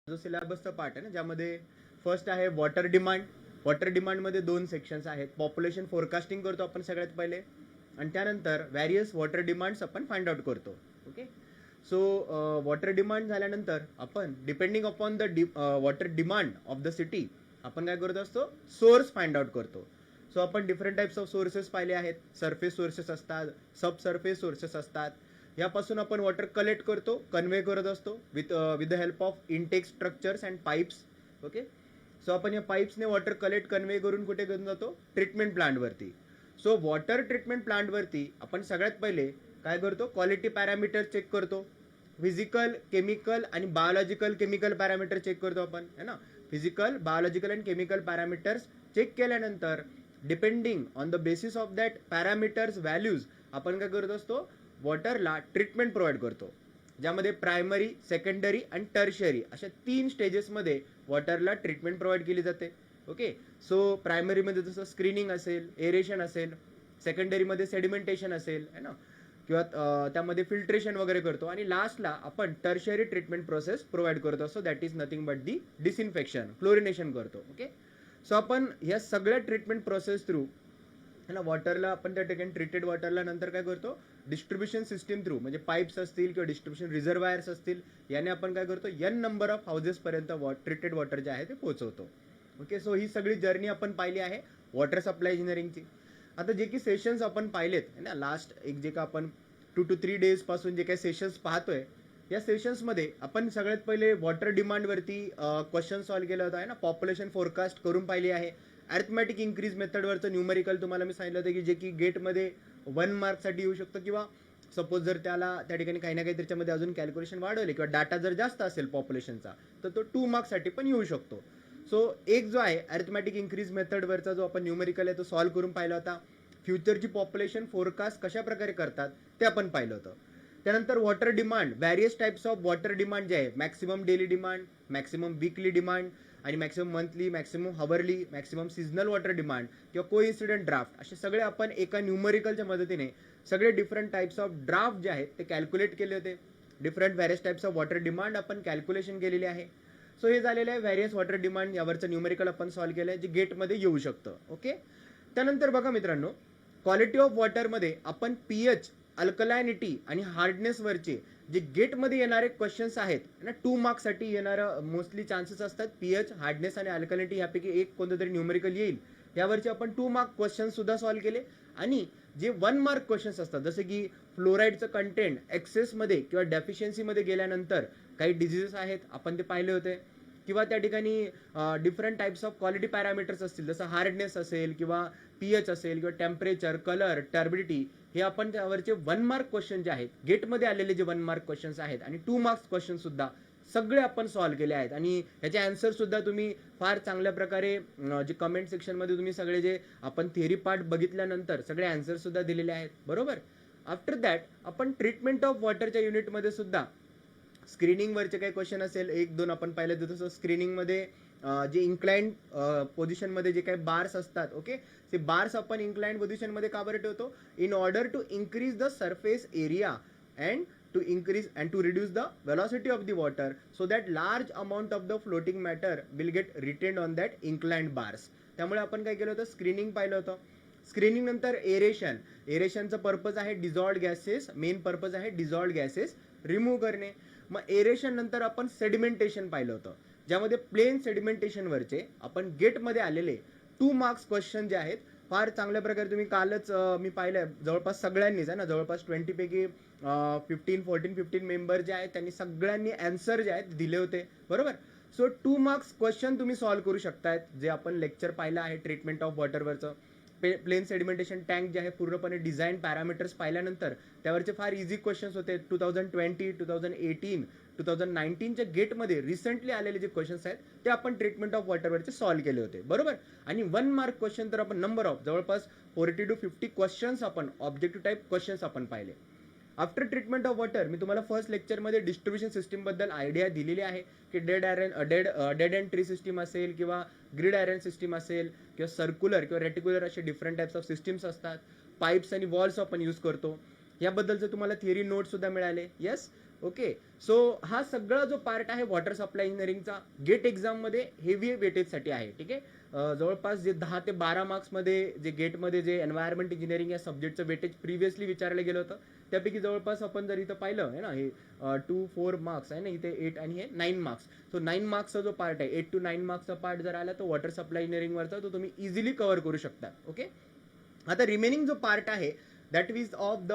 जो सिलेबसचा पार्ट आहे ना, ज्यामध्ये फर्स्ट आहे वॉटर डिमांड. वॉटर डिमांडमध्ये 2 सेक्शन्स आहेत. पॉप्युलेशन फोरकास्टिंग करतो आपण सगळ्यात पहिले, आणि त्यानंतर व्हॅरियस वॉटर डिमांड्स आपण फाइंड आउट करतो. ओके, सो वॉटर डिमांड झाल्यानंतर आपण depending upon the water demand of the city आपण काय करत असतो, सोर्स फाइंड आउट करतो. सो आपण डिफरंट टाइप्स ऑफ सोर्सेस पाहिले आहेत. सरफेस सोर्सेस असतात, सब सरफेस सोर्सेस असतात. यापासून आपण वॉटर कलेक्ट करतो, कन्वे करत असतो with the help of intake structures and pipes. Okay, so आपण या पाईप्सने वॉटर कलेक्ट कन्वे करून कुठे घेऊन जातो, ट्रीटमेंट प्लांटवरती. सो वॉटर ट्रीटमेंट प्लांटवरती आपण सगळ्यात पहिले काय करतो, क्वालिटी पॅरामीटर चेक करतो. फिजिकल, केमिकल आणि बायोलॉजिकल केमिकल पॅरामीटर चेक करतो आपण, है ना. Physical, biological and chemical parameters check केल्यानंतर depending on the basis of that parameters values आपण काय करत असतो, वॉटरला ट्रीटमेंट प्रोव्हाइड करतो, ज्यामध्ये प्रायमरी, सेकंडरी आणि टर्शियरी अशा 3 स्टेजेसमध्ये वॉटरला ट्रीटमेंट प्रोव्हाइड केली जाते. ओके, सो प्रायमरीमध्ये जसं स्क्रीनिंग असेल, एरेशन असेल, सेकंडरीमध्ये सेडिमेंटेशन असेल, है ना, किंवा त्यामध्ये फिल्ट्रेशन वगैरे करतो, आणि लास्टला आपण टर्शियरी ट्रीटमेंट प्रोसेस प्रोव्हाइड करत असतो. That is nothing but the disinfection, chlorination करतो. ओके, सो आपण या सगळ्या ट्रीटमेंट प्रोसेस थ्रू ना वॉटरला आपण त्या ठिकाणी ट्रीटेड वॉटरला नंतर काय करतो, डिस्ट्रीब्युशन सिस्टीम थ्रू, म्हणजे पाईप्स असतील किंवा डिस्ट्रीब्युशन रिझर्वायर्स असतील, याने आपण काय करतो, n नंबर ऑफ हाऊसेस पर्यंत ट्रीटेड वॉटर जे आहे ते पोहोचवतो. ओके, सो ही सगळी जर्नी आपण पाहिली आहे वॉटर सप्लाय इंजिनिअरिंगची. आता जे की सेशन्स आपण पाहिलेत ना, लास्ट एक जे का आपण 2 to 3 डेज पासून जे काही सेशन्स पाहतोय, या सेशन्समध्ये आपण सगळ्यात पहिले वॉटर डिमांडवरती क्वेश्चन सॉल्व्ह केला होता, आहे ना. पॉप्युलेशन फोरकास्ट करून पाहिली आहे. अर्थमॅटिक इन्क्रीज मेथडवरचं न्यूमेरिकल तुम्हाला मी सांगितलं होतं की जे की गेटमध्ये 1 मार्कसाठी येऊ शकतं, किंवा सपोज जर त्याला त्या ठिकाणी काही ना काही त्याच्यामध्ये अजून कॅल्क्युलेशन वाढवले किंवा डाटा जर जास्त असेल पॉप्युलेशनचा, तर तो 2 मार्क्ससाठी पण येऊ शकतो. सो एक जो आहे अर्थमॅटिक इन्क्रीज मेथडवरचा जो आपण न्यूमेरिकल आहे तो सॉल्व्ह करून पाहिला होता. फ्युचरची पॉप्युलेशन फोरकास्ट कशा प्रकारे करतात ते आपण पाहिलं होतं. त्यानंतर water demand, various types of water demand जे आहे, maximum daily demand, maximum weekly demand आणि maximum monthly, maximum hourly, maximum seasonal water demand किंवा कोइन्सिडेंट ड्राफ्ट, असे सगळे आपण एका न्यूमेरिकलच्या मदतीने सगळे डिफरंट टाइप्स ऑफ ड्राफ्ट जे आहेत ते कॅल्क्युलेट केले होते. Different various types of water demand आपण कॅल्क्युलेशन केलेली आहे. सो हे झालेलं आहे व्हॅरियस वॉटर डिमांड, यावरचं न्यूमेरिकल आपण सॉल्व्ह केलं आहे, जे गेटमध्ये येऊ शकतं. ओके, त्यानंतर बघा मित्रांनो, क्वालिटी ऑफ वॉटरमध्ये आपण पीएच, अल्कलायनिटी आणि हार्डनेसवरचे जे गेटमध्ये येणारे क्वेश्चन्स आहेत ना, 2 मार्क्ससाठी येणारं मोस्टली चान्सेस असतात. पीएच, हार्डनेस आणि अल्कलिनिटी यापैकी एक कोणतं तरी न्यूमेरिकल येईल, यावरचे आपण 2 मार्क क्वेश्चन सुद्धा सॉल्व्ह केले. आणि जे 1 मार्क क्वेश्चन्स असतात, जसे की फ्लोराईडचं कंटेंट एक्सेसमध्ये किंवा डेफिशियन्सीमध्ये गेल्यानंतर काही डिझिजेस आहेत आपण ते पाहिले होते, किंवा त्या ठिकाणी different types of quality parameters असतील, जसं हार्डनेस असेल किंवा पीएच असेल किंवा टेम्परेचर, कलर, टर्बिडिटी, हे आपण त्यावरचे 1 मार्क क्वेश्चन जे आहेत, गेटमध्ये आलेले जे 1 मार्क क्वेश्चन्स आहेत आणि 2 मार्क्स क्वेश्चन सुद्धा सगळे आपण सॉल्व्ह केले आहेत. आणि याचे आन्सर सुद्धा तुम्ही फार चांगल्या प्रकारे जे कमेंट सेक्शनमध्ये तुम्ही सगळे जे आपण थिअरी पार्ट बघितल्यानंतर सगळे आन्सर सुद्धा दिलेले आहेत, बरोबर. आफ्टर दॅट आपण ट्रीटमेंट ऑफ वॉटरच्या युनिटमध्ये सुद्धा स्क्रीनिंगवरचे काही क्वेश्चन असेल, 1-2 आपण पाहिले. जसं स्क्रीनिंगमध्ये जे इन्क्लाइंड पोझिशनमध्ये जे काही बार्स असतात, ओके, ते बार्स आपण इन्क्लाइंड पोझिशनमध्ये का बरं ठेवतो, in order to increase the surface area and to increase and to reduce the velocity of the water so that large amount of the floating matter will get retained on that inclined bars. त्यामुळे आपण काय केलं होतं, screening पाहिलं होतं. Screening नंतर aeration, एरेशनचा purpose आहे डिझॉल्व्ड gases, main purpose आहे डिझॉल्व्ड गॅसेस रिमूव्ह करणे. मग एरेशन नंतर आपण सेडिमेंटेशन पाहिलं होतं, ज्यामध्ये प्लेन सेडिमेंटेशनवरचे आपण गेटमध्ये आलेले 2 मार्क्स क्वेश्चन जे आहेत फार चांगल्या प्रकारे तुम्ही कालच मी पाहिलंय जवळपास सगळ्यांनीच आहे ना, जवळपास 20 पैकी 15 मेंबर जे आहेत त्यांनी सगळ्यांनी आन्सर जे आहेत दिले होते, बरोबर. सो 2 मार्क्स क्वेश्चन तुम्ही सॉल्व्ह करू शकतायत, जे आपण लेक्चर पाहिलं आहे ट्रीटमेंट ऑफ वॉटरवरचं. प्लेन सेडिमेंटेशन टँक जे आहे पूर्णपणे डिझाईन पॅरामीटर्स पाहिल्यानंतर त्यावरचे फार इझी क्वेश्चन्स होते. 2020, 2018, 2019च्या गेटमध्ये रिसेंटली आलेले जे क्वेश्चन्स आहेत ते आपण ट्रीटमेंट ऑफ वॉटरवरचे सॉल्व्ह केले होते, बरोबर. आणि 1 मार्क क्वेश्चन तर आपण नंबर ऑफ जवळपास 40 to 50 क्वेश्चन्स आपण ऑब्जेक्टिव्ह टाईप क्वेश्चन्स आपण पाहिले. आफ्टर ट्रीटमेंट ऑफ वॉटर मी तुम्हाला फर्स्ट लेक्चरमध्ये डिस्ट्रीब्युशन सिस्टीमबद्दल आयडिया दिलेली आहे की डेड अँड ट्री सिस्टीम असेल किंवा ग्रिड आयरन सिस्टीम असेल किंवा सर्क्युलर किंवा रेटिक्युलर असे डिफरंट टाइप्स ऑफ सिस्टीम्स असतात. पाईप्स आणि वॉल्स आपण यूज करतो, याबद्दलचे तुम्हाला थिअरी नोट्स सुद्धा मिळाले. Yes, okay. सो हा सगळा जो पार्ट आहे वॉटर सप्लाय इंजिनिअरिंगचा गेट एक्झाममध्ये हेवी वेटेजसाठी आहे. ठीक आहे. जवळपास जे 10 ते 12 मार्क्समध्ये जे गेटमध्ये जे एन्व्हायरमेंट इंजिनिअरिंग या सब्जेक्टचं वेटेज प्रिव्हियसली विचारलं गेलं होतं, त्यापैकी जवळपास आपण जर इथं पाहिलं आहे ना, हे 2-4 मार्क्स आहे ना, इथे 8 आणि हे 9 मार्क्स. सो 9 मार्क्सचा जो पार्ट आहे, 8 to 9 मार्क्सचा पार्ट जर आला तर वॉटर सप्लाय इंजिनिअरिंगवरचा तो तुम्ही इझिली कव्हर करू शकता. ओके. आता रिमेनिंग जो पार्ट आहे that is of the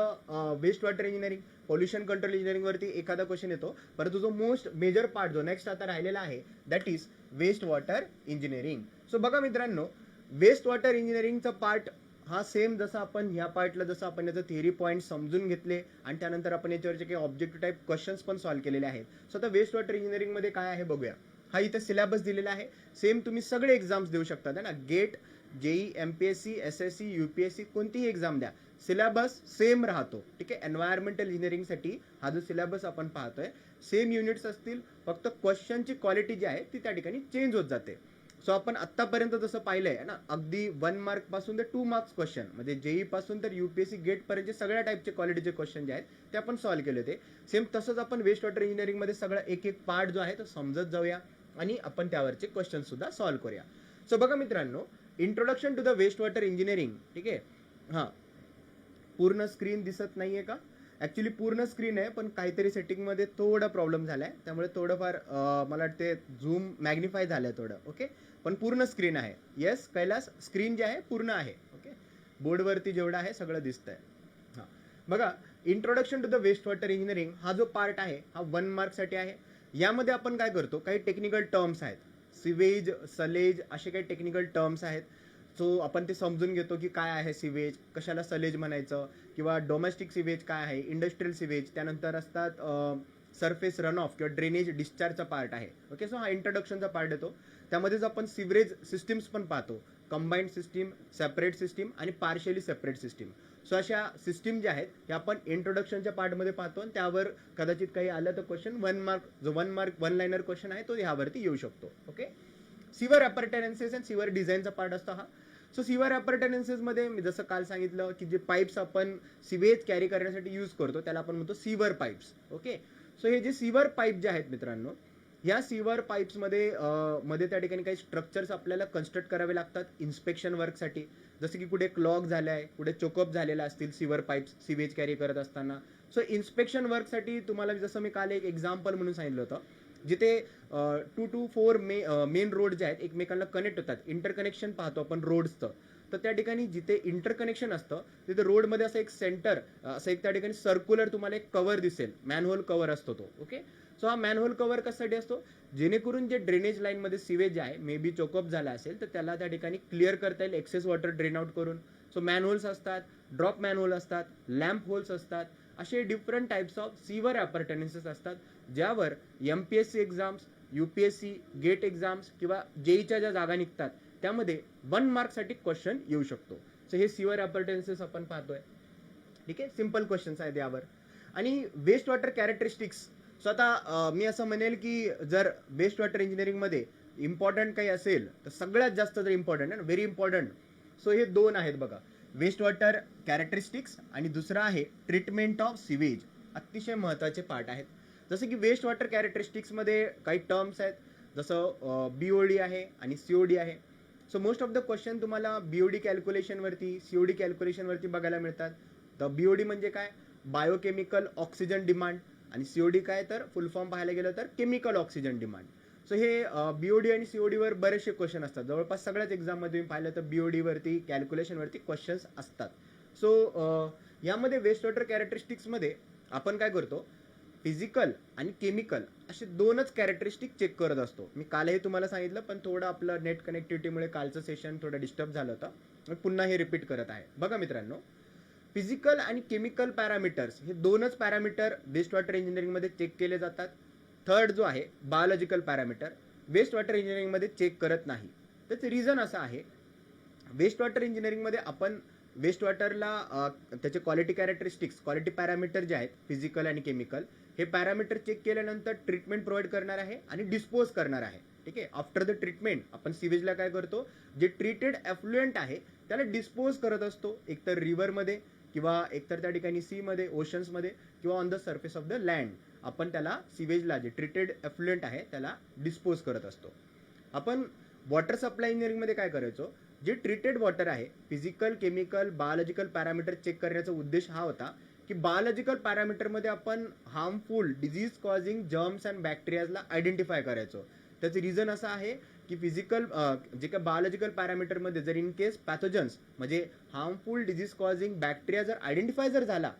waste water engineering, pollution control engineering वरती एखादा क्वेश्चन येतो, परंतु जो मोस्ट मेजर पार्ट जो नेक्स्ट आता राहिलेला आहे that is waste water engineering. So बघा मित्रांनो, वेस्ट वॉटर इंजिनिअरिंगचा पार्ट हा सेम जसं आपण ह्या पार्टला जसं आपण याचं थिअरी पॉईंट समजून घेतले आणि त्यानंतर आपण याच्यावरचे काही ऑब्जेक्टिव्ह टाईप क्वेश्चन्स पण सॉल्व्ह केलेले आहेत. सो आता वेस्ट वॉटर इंजिनिअरिंगमध्ये काय आहे बघूया. हा इथे सिलेबस दिलेला आहे. सेम तुम्ही सगळे एक्झाम्स देऊ शकता ना, GATE, JE, MPSC, SSC, UPSC कोणतीही एक्झाम द्या, सिलेबस सेम राहतो. ठीक आहे. एन्व्हायरमेंटल इंजिनिअरिंगसाठी हा जो सिलेबस आपण पाहतोय सेम युनिट्स असतील, फक्त क्वेश्चनची क्वालिटी जी आहे ती त्या ठिकाणी चेंज होत जाते. सो आपण आत्तापर्यंत जसं पाहिलंय ना, अगदी 1 मार्क पासून ते 2 मार्क्स क्वेश्चन म्हणजे जेई पासून तर युपीएससी गेट पर्यंत सगळ्या टाईपचे क्वालिटीचे क्वेश्चन जे आहेत ते आपण सॉल्व्ह केले होते. सेम तसंच आपण वेस्ट वॉटर इंजिनिअरिंगमध्ये सगळा एक एक पार्ट जो आहे तो समजत जाऊया आणि आपण त्यावरचे क्वेश्चन सुद्धा सॉल्व्ह करूया. सो बघा मित्रांनो, introduction to the waste water engineering. ठीक आहे. हां, पूर्ण स्क्रीन दिसत नाहीये का? ऍक्च्युली पूर्ण स्क्रीन आहे, पण काहीतरी सेटिंगमध्ये थोडा प्रॉब्लेम झालाय, त्यामुळे थोडंफार मला वाटते झूम मॅग्निफाय झालंय थोडं. ओके. पण पूर्ण स्क्रीन आहे. येस कैलास, स्क्रीन जे आहे पूर्ण आहे. ओके. बोर्डवरती जेवढं आहे सगळं दिसतंय. हां, बघा, introduction to the waste water engineering हा जो पार्ट आहे हा 1 मार्कसाठी आहे. यामध्ये आपण काय करतो, काही टेक्निकल टर्म्स आहेत, सिवेज, सलेज असे काही टेक्निकल टर्म्स आहेत. सो आपण ते समजून घेतो की काय आहे सिवेज, कशाला सलेज म्हणायचं, किंवा डोमेस्टिक सिवेज काय आहे, इंडस्ट्रियल सिवेज, त्यानंतर असतात सरफेस रन ऑफ किंवा ड्रेनेज डिस्चार्जचा पार्ट आहे. ओके. सो हा इंट्रोडक्शनचा पार्ट येतो. त्यामध्येच आपण सिवरेज सिस्टीम्स पण पाहतो, कंबाईंड सिस्टीम, सेपरेट सिस्टीम आणि पार्शियली सेपरेट सिस्टीम. सो अशा सिस्टीम ज्या आहेत हे आपण इंट्रोडक्शनच्या पार्टमध्ये पाहतो आणि त्यावर कदाचित काही आलं तर क्वेश्चन 1 मार्क, जो 1 मार्क 1 लाइनर क्वेश्चन आहे तो ह्यावरती येऊ शकतो. ओके. सिवर ॲपर्टॅनन्सेस अँड सिवर डिझाईनचा पार्ट असतो हा. सो सिवर ॲपर्टॅनन्सेसमध्ये मी जसं काल सांगितलं की जे पाईप्स आपण सिवेज कॅरी करण्यासाठी यूज करतो त्याला आपण म्हणतो सिवर पाईप्स. ओके. सो हे जे सिवर पाईप जे आहेत मित्रांनो, ह्या सिवर पाईप्समध्ये मध्ये त्या ठिकाणी काही स्ट्रक्चर्स आपल्याला कन्स्ट्रक्ट करावे लागतात इन्स्पेक्शन वर्कसाठी. जसं की कुठे क्लॉग झालं आहे, कुठे चोकअप झालेला असतील सिवर पाईप्स सिवेज कॅरी करत असताना. सो इन्स्पेक्शन वर्कसाठी तुम्हाला जसं मी काल एक एक्झाम्पल म्हणून सांगितलं होतं, जिथे 2 to 4 मेन रोड जे आहेत एकमेकांना कनेक्ट होतात, इंटरकनेक्शन पाहतो आपण रोड्सचं, तर त्या ठिकाणी जिथे इंटरकनेक्शन असतं तिथे रोडमध्ये असं एक सेंटर, असं एक त्या ठिकाणी सर्क्युलर तुम्हाला एक कव्हर दिसेल, मॅनहोल कव्हर असतो तो. ओके. सो हा मॅनहोल कव्हर कशासाठी असतो, जेणेकरून जे ड्रेनेज लाईनमध्ये सिवेज आहे मे बी चोकअप झाला असेल तर त्याला त्या ठिकाणी क्लिअर करता येईल एक्सेस वॉटर ड्रेन आउट करून. सो मॅनहोल्स असतात, ड्रॉप मॅनहोल असतात, लॅम्प होल्स असतात, असे different types of sewer appurtenances असतात, ज्यावर MPSC exams, UPSC GATE exams किंवा जेईच्या ज्या जागा निघतात त्यामध्ये 1 मार्कसाठी क्वेश्चन येऊ शकतो. सो हे सिवर ॲपर्टॅनन्सेस आपण पाहतोय. ठीक आहे. सिम्पल क्वेश्चन्स आहेत यावर. आणि वेस्ट वॉटर कॅरेक्टरिस्टिक्स. सो आता मी असं म्हणेल की जर वेस्ट वॉटर इंजिनिअरिंगमध्ये इम्पॉर्टंट काही असेल तर सगळ्यात जास्त जर इम्पॉर्टंट आहे, व्हेरी इम्पॉर्टंट, सो हे 2 आहेत बघा, वेस्ट वॉटर कॅरेक्टरिस्टिक्स आणि दुसरा आहे ट्रीटमेंट ऑफ सिवेज. अतिशय महत्त्वाचे पार्ट आहेत. जसं की वेस्ट वॉटर कॅरेक्टरिस्टिक्समध्ये काही टर्म्स आहेत, जसं बीओडी आहे आणि सीओडी आहे. So most of the question तुम्हाला बीओडी कॅल्क्युलेशनवरती, सीओडी कॅल्क्युलेशनवरती बघायला मिळतात. तर बीओडी म्हणजे काय, बायोकेमिकल ऑक्सिजन डिमांड, आणि सीओडी काय तर फुल फॉर्म पाहायला गेलं तर केमिकल ऑक्सिजन डिमांड. सो हे बीओडी आणि सीओडीवर बरेचसे क्वेश्चन असतात. जवळपास सगळ्याच एक्झाममध्ये मी पाहिलं तर बीओडीवरती कॅल्क्युलेशनवरती क्वेश्चन्स असतात. सो यामध्ये वेस्ट वॉटर कॅरेक्टरिस्टिक्समध्ये आपण काय करतो, फिजिकल आणि केमिकल असे 2च कॅरेक्टरिस्टिक चेक करत असतो. मी कालही तुम्हाला सांगितलं, पण थोडं आपलं नेट कनेक्टिव्हिटीमुळे कालचं सेशन थोडं डिस्टर्ब झालं होतं, मी पुन्हा हे रिपीट करत आहे. बघा मित्रांनो, फिजिकल आणि केमिकल पॅरामीटर्स हे 2च पॅरामीटर वेस्ट वॉटर इंजिनिअरिंगमध्ये चेक केले जातात. थर्ड जो आहे बायोलॉजिकल पॅरामीटर वेस्ट वॉटर इंजिनिअरिंगमध्ये चेक करत नाही. त्याचं रिझन असं आहे, वेस्ट वॉटर इंजिनिअरिंगमध्ये आपण वेस्ट वॉटरला त्याचे क्वालिटी कॅरेक्टरिस्टिक्स, क्वालिटी पॅरामीटर जे आहेत फिजिकल आणि केमिकल, हे पॅरामीटर चेक केल्यानंतर ट्रीटमेंट प्रोव्हाइड करणार आहे आणि डिस्पोज करणार आहे. ठीक आहे. आफ्टर द ट्रीटमेंट आपण सिवेजला काय करतो, जे ट्रीटेड एफ्लुएंट आहे त्याला डिस्पोज करत असतो, एकतर रिव्हरमध्ये किंवा एकतर त्या ठिकाणी सीमध्ये, ओशन्समध्ये किंवा on the surface of the land. आपण त्याला सिवेजला जे ट्रीटेड एफ्लुएंट आहे त्याला डिस्पोज करत असतो. आपण वॉटर सप्लाय इंजिनिअरिंगमध्ये काय करायचो, जे ट्रीटेड वॉटर आहे physical, chemical, biological parameter check करण्याचा उद्देश हा होता की बायोलॉजिकल पॅरामीटरमध्ये आपण harmful disease causing germs and बॅक्टेरियाजला आयडेंटिफाय करायचो. त्याचं रिझन असं आहे की फिजिकल जे काय बायोलॉजिकल पॅरामीटरमध्ये जर इन केस पॅथोजन्स म्हणजे हार्मफुल डिझीज कॉझिंग बॅक्टेरिया जर आयडेंटिफाय जर झाला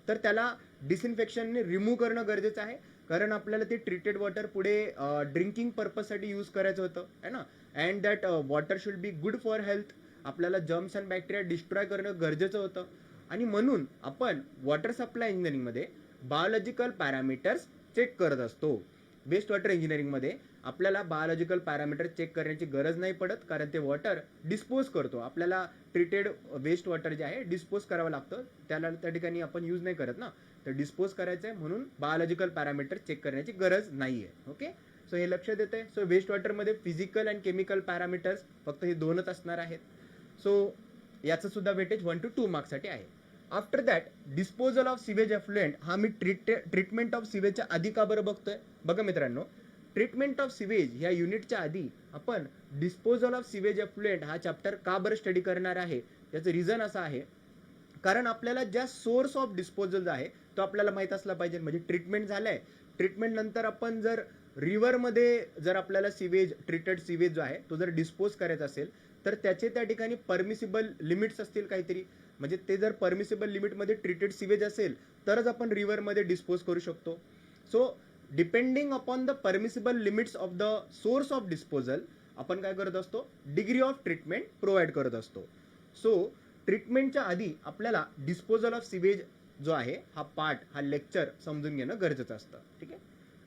तर त्याला डिसइन्फेक्शनने रिमूव्ह करणं गरजेचं आहे, कारण आपल्याला ते ट्रीटेड वॉटर पुढे ड्रिंकिंग पर्पजसाठी यूज करायचं होतं है ना. And that water should be good for health. आपल्याला जर्म्स अँड बॅक्टेरिया डिस्ट्रॉय करणं गरजेचं होतं. आणि म्हणून आपण वॉटर सप्लाय इंजिनिअरिंगमध्ये बायोलॉजिकल पॅरामीटर्स चेक करत असतो. वेस्ट वॉटर इंजिनिअरिंगमध्ये आपल्याला बायोलॉजिकल पॅरामीटर चेक करण्याची गरज नाही पडत, कारण ते वॉटर डिस्पोज करतो. आपल्याला ट्रीटेड वेस्ट वॉटर जे आहे डिस्पोज करावं लागतं, त्याला त्या ठिकाणी आपण यूज नाही करत ना, तर डिस्पोज करायचं आहे म्हणून बायोलॉजिकल पॅरामीटर चेक करण्याची गरज नाही आहे. ओके, सो हे लक्षात येते. सो वेस्ट वॉटरमध्ये फिजिकल अँड केमिकल पॅरामीटर्स फक्त हे दोनच असणार आहेत. सो याचं सुद्धा वेटेज 1 to 2 मार्क्ससाठी आहे. After that disposal of sewage effluent हा मी ट्रीटमेंट ऑफ सिवेजच्या आधी का बरं बघतोय. बघा मित्रांनो, ट्रीटमेंट ऑफ सिवेज ह्या युनिटच्या आधी आपण डिस्पोजल ऑफ सिवेज एफ्लुएंट हा चॅप्टर का बरं स्टडी करणार आहे. याचं रिझन असं आहे कारण आपल्याला ज्या सोर्स ऑफ डिस्पोजल आहे तो आपल्याला माहित असला पाहिजे. म्हणजे ट्रीटमेंट झालंय, ट्रीटमेंट नंतर आपण जर रिव्हरमध्ये जर आपल्याला सिवेज ट्रीटेड सिवेज जो आहे तो जर डिस्पोज करायचा असेल तर त्याचे त्या ठिकाणी परमिसिबल लिमिट्स असतील काहीतरी. म्हणजे ते जर परमिसिबल लिमिटमध्ये ट्रीटेड सिवेज असेल तरच आपण रिव्हरमध्ये डिस्पोज करू शकतो. So depending upon the permissible limits of the source of disposal आपण काय करत असतो, डिग्री ऑफ ट्रीटमेंट प्रोव्हाइड करत असतो. सो ट्रीटमेंटच्या आधी आपल्याला डिस्पोजल ऑफ सिवेज जो आहे हा पार्ट हा लेक्चर समजून घेणं गरजेचं असतं. ठीक आहे.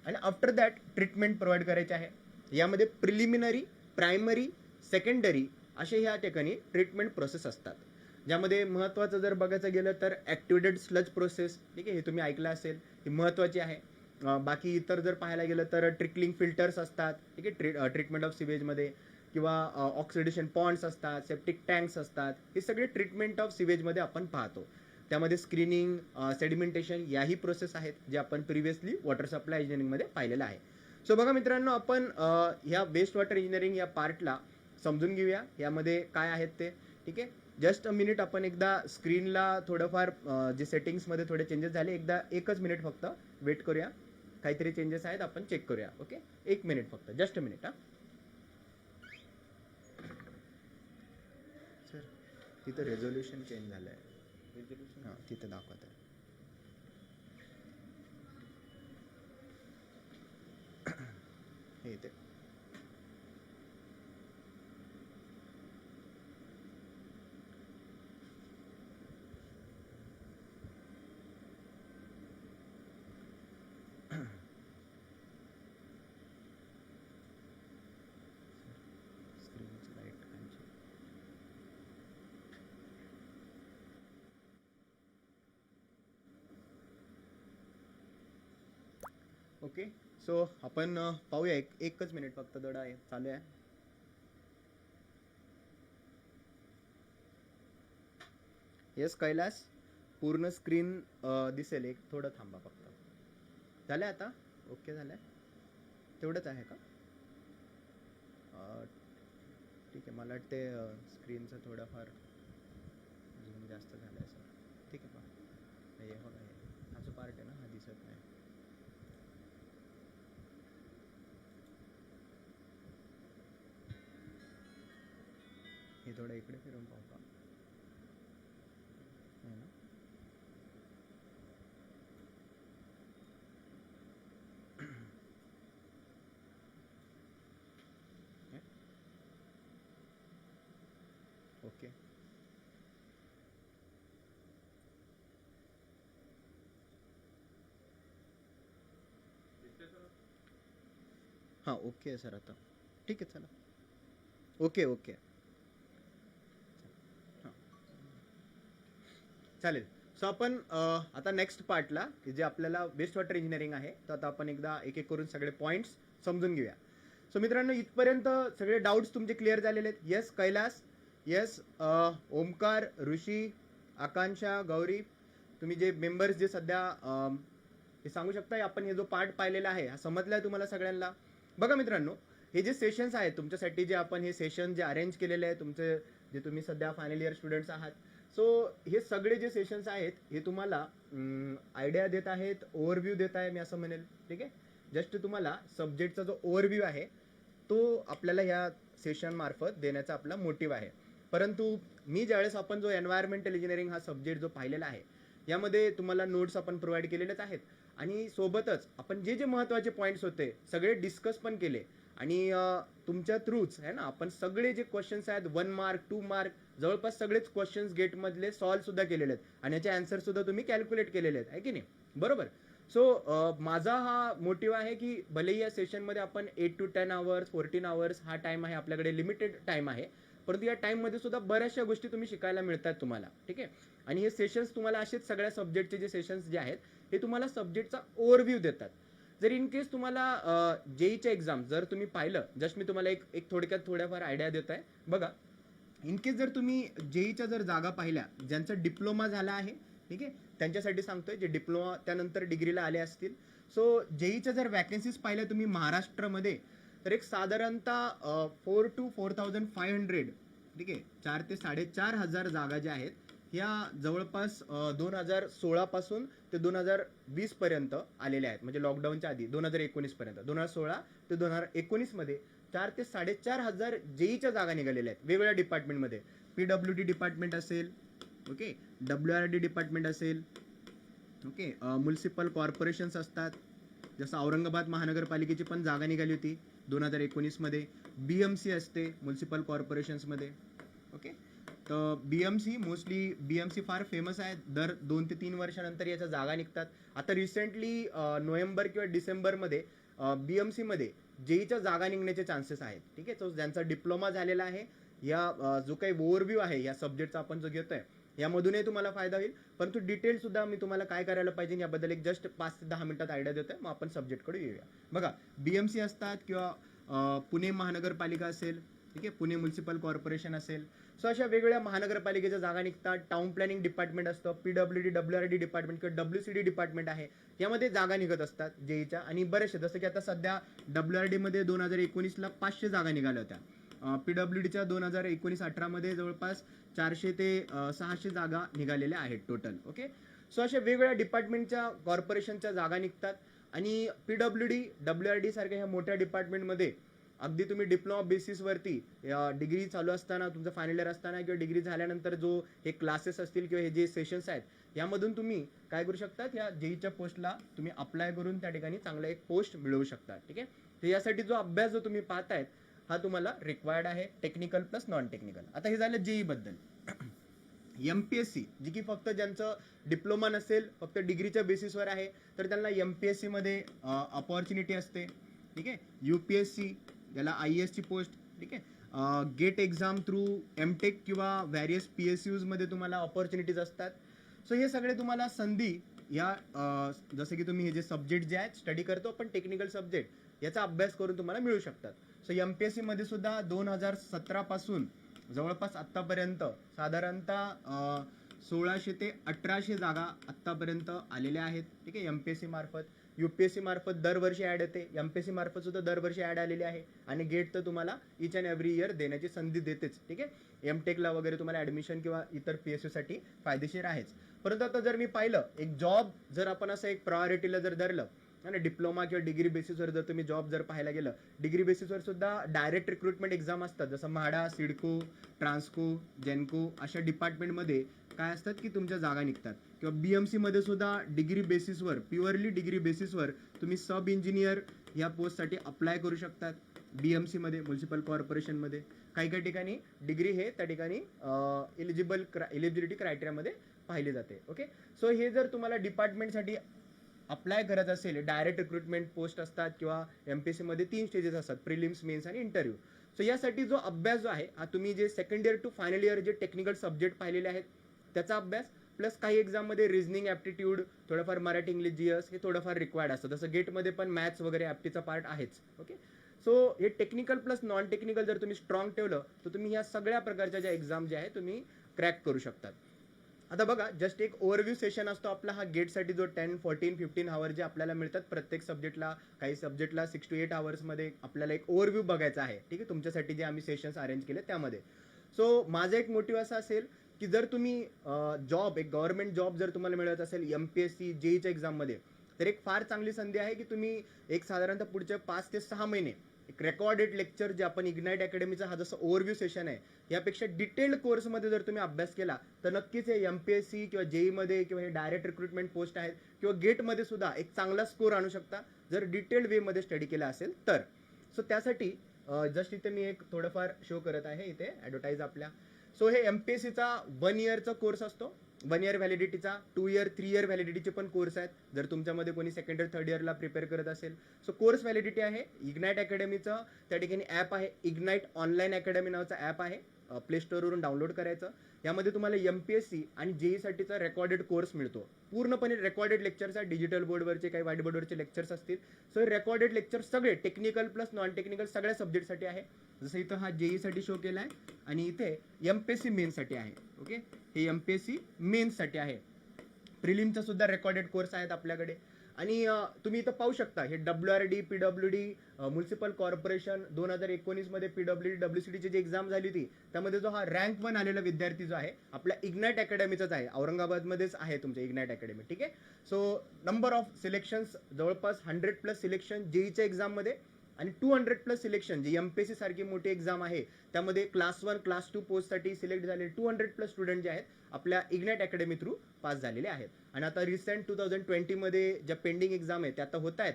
आणि आफ्टर दॅट ट्रीटमेंट प्रोव्हाइड करायचे आहे. यामध्ये प्रिलिमिनरी, प्रायमरी, सेकंडरी असे ह्या ठिकाणी ट्रीटमेंट प्रोसेस असतात, ज्यामध्ये महत्त्वाचं जर बघायचं गेलं तर ॲक्टिवेटेड स्लज प्रोसेस. ठीक आहे, हे तुम्ही ऐकलं असेल, ही महत्त्वाची आहे. बाकी इतर जर पाहायला गेलं तर ट्रिकलिंग फिल्टर्स असतात. ठीक आहे, ट्रीटमेंट ऑफ सिवेजमध्ये, किंवा ऑक्सिडेशन पॉन्ड्स असतात, सेप्टिक टँक्स असतात. हे सगळे ट्रीटमेंट ऑफ सिवेजमध्ये आपण पाहतो. त्यामध्ये स्क्रीनिंग, सेडिमेंटेशन याही प्रोसेस आहेत जे आपण प्रिव्हियसली वॉटर सप्लाय इंजिनिअरिंगमध्ये पाहिलेलं आहे. सो बघा मित्रांनो, आपण ह्या वेस्ट वॉटर इंजिनिअरिंग या पार्टला समजून घेऊया यामध्ये काय आहेत ते. ठीक आहे, जस्ट अ मिनिट. आपण एकदा स्क्रीनला थोडंफार जे सेटिंग्समध्ये थोडे चेंजेस झाले, एकदा एकच मिनिट फक्त वेट करूया. काहीतरी चेंजेस आहेत आपण चेक करूया. ओके, एक मिनिट फक्त, जस्ट अ मिनिट. सर तिथं रेझोल्युशन चेंज झालं आहे. हां, तिथं दाखवत आहे. हे इथे स्क्रीनची लाईट खायची. ओके, सो आपण पाहूया. एकच मिनिट फक्त, दडा आहे चालू आहे. येस कैलास, पूर्ण स्क्रीन दिसेल. एक थोडं थांबा फक्त. झालं आता? ओके झालं आहे, तेवढंच आहे का? ठीक आहे, मला वाटते स्क्रीनचं थोडंफार झूम जास्त झालं आहे सर. ठीक आहे, पहा हे बघा, हे हा जो पार्ट आहे ना हा दिसत नाही. हे थोडं इकडे फिरून पाहू का? है ना? ओके, हां ओके सर. आता ठीक आहे, चला. ओके ओके, हां चालेल. सो आपण आता नेक्स्ट पार्टला जे आपल्याला वेस्ट वॉटर इंजिनिअरिंग आहे, तर आता आपण एकदा एक एक करून सगळे पॉईंट्स समजून घेऊया. सो मित्रांनो, इथपर्यंत सगळे डाऊट्स तुमचे क्लिअर झालेले आहेत. येस कैलास, येस ओमकार, ऋषी, आकांक्षा, गौरी, तुम्ही जे मेंबर्स जे सध्या हे सांगू शकता आपण हे जो पार्ट पाहिलेला आहे हा समजलाय तुम्हाला सगळ्यांना? बघा मित्रांनो, हे जे सेशन्स आहेत तुमच्यासाठी, जे आपण हे सेशन जे अरेंज केलेले आहे तुमचे, जे तुम्ही सध्या फायनल इयर स्टुडंट्स आहात, सो हे सगळे जे सेशन्स आहेत हे तुम्हाला आयडिया देत आहेत, ओव्हरव्ह्यू देत आहे मी असं म्हणेल. ठीक आहे, जस्ट तुम्हाला सब्जेक्टचा जो ओव्हरव्ह्यू आहे तो आपल्याला या सेशन मार्फत देण्याचा आपला मोटिव्ह आहे. परंतु मी ज्यावेळेस आपण जो एन्व्हायरमेंटल इंजिनिअरिंग हा सब्जेक्ट जो पाहिलेला आहे यामध्ये तुम्हाला नोट्स आपण प्रोव्हाइड केलेलेच आहेत आणि सोबतच आपण जे जे महत्त्वाचे पॉईंट्स होते सगळे डिस्कस पण केले आणि तुमच्या थ्रूच आहे ना आपण सगळे जे क्वेश्चन्स आहेत 1 मार्क 2 मार्क जवळपास सगळेच क्वेश्चन्स गेटमधले सॉल्व्ह सुद्धा केलेले आहेत आणि याचे आन्सर सुद्धा तुम्ही कॅल्क्युलेट केलेले आहेत, आहे की नाही? बरोबर. सो माझा हा मोटिव्ह आहे की भलेही या सेशनमध्ये आपण 8 to 10 आवर्स 14 आवर्स हा टाइम आहे, आपल्याकडे लिमिटेड टाइम आहे, परंतु या टाइममध्ये सुद्धा बऱ्याचशा गोष्टी तुम्ही शिकायला मिळतात तुम्हाला. ठीक आहे, आणि हे सेशन्स तुम्हाला असेच सगळ्या सब्जेक्टचे जे सेशन्स जे आहेत हे तुम्हाला सब्जेक्टचा ओव्हरव्ह्यू देतात. जर इन केस तुम्हाला जेईच्या एक्झाम जर तुम्ही पाहिलं, जस्ट मी तुम्हाला एक थोडक्यात थोड्याफार आयडिया देत आहे. बघा, इन केस जर तुम्ही जेईच्या जर जागा पाहिल्या ज्यांचा डिप्लोमा झाला आहे, ठीक आहे, त्यांच्यासाठी सांगतोय जे डिप्लोमा त्यानंतर डिग्रीला आले असतील. सो जेईच्या जर वॅकन्सीज पाहिल्या तुम्ही महाराष्ट्रामध्ये तर एक साधारणतः 4 to 4,500, ठीक आहे, 4 ते 4,500 जागा ज्या आहेत ह्या जवळपास 2016 पासून ते 2020 पर्यंत आलेल्या आहेत, म्हणजे लॉकडाऊनच्या आधी 2019 पर्यंत. 2016 ते 2019 मध्ये 4 ते 4,500 जेईच्या जागा निघालेल्या आहेत वेगवेगळ्या डिपार्टमेंटमध्ये. PWD डिपार्टमेंट असेल, ओके, WRD डिपार्टमेंट असेल, ओके, म्युनिसिपल कॉर्पोरेशन्स असतात, जसं औरंगाबाद महानगरपालिकेची पण जागा निघाली होती 2019 मध्ये. BMC असते म्युनिसिपल कॉर्पोरेशन्समध्ये. ओके, तर BMC फार फेमस आहे, दर 2 ते 3 वर्षानंतर याच्या जागा निघतात. आता रिसेंटली नोव्हेंबर किंवा डिसेंबरमध्ये BMC मध्ये जेईच्या जागा निघण्याचे चान्सेस आहेत. ठीक आहे, तो ज्यांचा डिप्लोमा झालेला आहे, या जो काही ओव्हरव्ह्यू आहे या सब्जेक्टचा आपण जो घेतोय यामधूनही तुम्हाला फायदा होईल. परंतु डिटेल सुद्धा मी तुम्हाला काय करायला पाहिजे याबद्दल एक जस्ट 5 ते 10 मिनिटात आयडिया देतोय, मग आपण सब्जेक्टकडे येऊया. बघा, BMC असतात किंवा पुणे महानगरपालिका असेल, ठीक आहे, पुणे म्युनिसिपल कॉर्पोरेशन असेल, सो अशा वेगवेगळ्या महानगरपालिकेच्या जागा निघतात. टाउन प्लॅनिंग डिपार्टमेंट असतं, PWD WRD डिपार्टमेंट किंवा WCD डिपार्टमेंट आहे, यामध्ये जागा निघत असतात जेईच्या. आणि बरेचसे, जसं की आता सध्या WRD मध्ये 2019ला 500 जागा निघाल्या होत्या. PWDच्या 2019-18 मध्ये जवळपास 400 ते 600 जागा निघालेल्या आहेत टोटल. ओके, सो अशा वेगवेगळ्या डिपार्टमेंटच्या कॉर्पोरेशनच्या जागा निघतात आणि PWD WRD सारख्या ह्या मोठ्या डिपार्टमेंटमध्ये अगदी तुम्ही डिप्लोमा बेसिसवरती डिग्री चालू असताना, तुमचं फायनल इयर असताना किंवा डिग्री झाल्यानंतर जो हे क्लासेस असतील किंवा हे जे सेशन्स आहेत यामधून तुम्ही काय करू शकतात, या जेईच्या पोस्टला तुम्ही अप्लाय करून त्या ठिकाणी चांगला एक पोस्ट मिळवू शकता. ठीक आहे, तर यासाठी जो अभ्यास जो तुम्ही पाहतायत हा तुम्हाला रिक्वायर्ड आहे, टेक्निकल प्लस नॉन टेक्निकल. आता हे झालं जेई बद्दल. MPSC जी की फक्त ज्यांचं डिप्लोमा नसेल, फक्त डिग्रीच्या बेसिसवर आहे, तर त्यांना MPSC मध्ये अपॉर्च्युनिटी असते. ठीक आहे, UPSC ज्याला IAS ची पोस्ट, ठीक आहे, गेट एक्झाम थ्रू MTech किंवा व्हॅरियस PSUs मध्ये तुम्हाला अपॉर्च्युनिटीज असतात. सो हे सगळे तुम्हाला संधी या जसं की तुम्ही हे जे सब्जेक्ट जे आहेत स्टडी करतो पण टेक्निकल सब्जेक्ट याचा अभ्यास करून तुम्हाला मिळू शकतात. सो MPSC मध्ये सुद्धा 2017 पासून जवळपास आत्तापर्यंत साधारणतः 1600 ते 1800 जागा आत्तापर्यंत आलेल्या आहेत. ठीक आहे, MPSC मार्फत. UPSC मार्फत दरवर्षी ऍड येते, MPSC मार्फत सुद्धा दरवर्षी ऍड आलेली आहे आणि गेट तर तुम्हाला इच अँड एव्हरी इयर देण्याची संधी देतेच. ठीक आहे, MTechला वगैरे तुम्हाला ऍडमिशन किंवा इतर PSU साठी फायदेशीर आहेच. परंतु आता जर मी पाहिलं, एक जॉब जर आपण असं एक प्रायोरिटीला जर धरलं आणि डिप्लोमा किंवा डिग्री बेसिसवर जर तुम्ही जॉब जर पाहायला गेलं, डिग्री बेसिसवर सुद्धा डायरेक्ट रिक्रुटमेंट एक्झाम असतात, जसं म्हाडा, सिडको, ट्रान्सको, जेनको अशा डिपार्टमेंटमध्ये काय असतात की तुमच्या जागा निघतात. किंवा BMC मध्ये सुद्धा डिग्री बेसिसवर, प्युअरली डिग्री बेसिसवर तुम्ही सब इंजिनियर या पोस्टसाठी अप्लाय करू शकतात. BMC मध्ये, म्युनिसिपल कॉर्पोरेशनमध्ये काही काही ठिकाणी डिग्री हे त्या ठिकाणी एलिजिबिलिटी क्रायटेरियामध्ये पाहिली जाते. ओके, सो हे जर तुम्हाला डिपार्टमेंटसाठी अप्लाय करत असेल, डायरेक्ट रिक्रुटमेंट पोस्ट असतात किंवा MPSC मध्ये 3 स्टेजेस असतात, प्रिलिम्स, मेन्स आणि इंटरव्ह्यू. सो यासाठी जो अभ्यास जो आहे हा तुम्ही जे second year to final year जे टेक्निकल सब्जेक्ट पाहिलेले आहेत त्याचा अभ्यास प्लस काही एक्झाममध्ये रिझनिंग, ॲप्टिट्यूड, थोडंफार मराठी, इंग्लिश, GS हे थोडंफार रिक्वायर्ड असतं. जसं गेटमध्ये पण मॅथ्स वगैरे ॲप्टीचा पार्ट आहेच. ओके, सो हे टेक्निकल प्लस नॉन टेक्निकल जर तुम्ही स्ट्रॉंग ठेवलं तर तुम्ही या सगळ्या प्रकारच्या ज्या एक्झाम ज्या आहेत तुम्ही क्रॅक करू शकतात. आता बघा, जस्ट एक ओव्हरव्ह्यू सेशन असतो आपला हा गेटसाठी, जो 10, 14, 15 आवर जे आपल्याला मिळतात प्रत्येक सब्जेक्टला. काही सब्जेक्टला 6 to 8 आवर्समध्ये आपल्याला एक ओव्हरव्ह्यू बघायचा आहे, ठीक आहे, तुमच्यासाठी जे आम्ही सेशन्स अरेंज केले त्यामध्ये. सो माझं एक मोटिव्ह असं असेल की जर तुम्ही जॉब, एक गव्हर्नमेंट जॉब जर तुम्हाला मिळत असेल MPSC जेईच्या एक्झाममध्ये, तर एक फार चांगली संधी आहे की तुम्ही एक साधारणतः पुढच्या 5 ते 6 महिने एक रेकॉर्डेड लेक्चर जे आपण इग्नाइट अकॅडमीचा हा जसं ओव्हरव्ह्यू सेशन आहे, यापेक्षा डिटेल्ड कोर्समध्ये जर तुम्ही अभ्यास केला तर नक्कीच हे MPSC किंवा जेईमध्ये किंवा हे डायरेक्ट रिक्रुटमेंट पोस्ट आहेत किंवा गेटमध्ये सुद्धा एक चांगला स्कोर आणू शकता जर डिटेल्ड वेमध्ये स्टडी केला असेल तर. सो त्यासाठी जस्ट इथे मी एक थोडंफार शो करत आहे इथे ॲडव्हर्टाईज आपल्या. सो हे MPSCचा 1 इयरचा कोर्स असतो, 1 इयर व्हॅलिडिटीचा, 2 इयर 3 इयर व्हॅलिडिटीचे पण कोर्स आहेत जर तुमच्यामध्ये कोणी सेकंड इयर 3rd इयरला प्रिपेअर करत असेल. सो कोर्स व्हॅलिडिटी आहे. इग्नाइट अकॅडमीचं त्या ठिकाणी ॲप आहे, इग्नाइट ऑनलाईन अकॅडमी नावाचा ॲप आहे, प्ले स्टोअरवरून डाउनलोड करायचं. यामध्ये तुम्हाला MPSC आणि जेईसाठीचा रेकॉर्डेड कोर्स मिळतो, पूर्णपणे रेकॉर्डेड लेक्चर्स आहेत, डिजिटल बोर्डवरचे काही व्हाईट बोर्डवरचे लेक्चर्स असतील. सो रेकॉर्डेड लेक्चर सगळे टेक्निकल प्लस नॉन टेक्निकल सगळ्या सब्जेक्टसाठी आहे. जसं इथं हा जेईसाठी शो केला आहे आणि इथे MPSC मेन्ससाठी आहे. ओके, हे MPSC मेन्ससाठी आहे. प्रिलिमचा सुद्धा रेकॉर्डेड कोर्स आहेत आपल्याकडे. आणि तुम्ही इथं पाहू शकता हे WRD, PWD, म्युन्सिपल कॉर्पोरेशन 2019 मध्ये PWD WCDची जी एक्झाम झाली होती त्यामध्ये जो हा रँक 1 आलेला विद्यार्थी जो आहे आपल्या इग्नाइट अकॅडमीचाच आहे, औरंगाबादमध्येच आहे तुमच्या इग्नाइट अकॅडमी, ठीक आहे. सो नंबर ऑफ सिलेक्शन्स जवळपास 100+ सिलेक्शन जेईच्या एक्झाममध्ये आणि 200+ सिलेक्शन जे MPSC सारखी मोठी एक्झाम आहे त्यामध्ये क्लास 1 क्लास 2 पोस्टसाठी सिलेक्ट झालेले 200+ स्टुडंट जे आहेत आपल्या इग्नाइट अकॅडमी थ्रू पास झालेले आहेत. आणि आता रिसेंट 2020 मध्ये ज्या पेंडिंग एक्झाम आहेत त्या आता होत आहेत,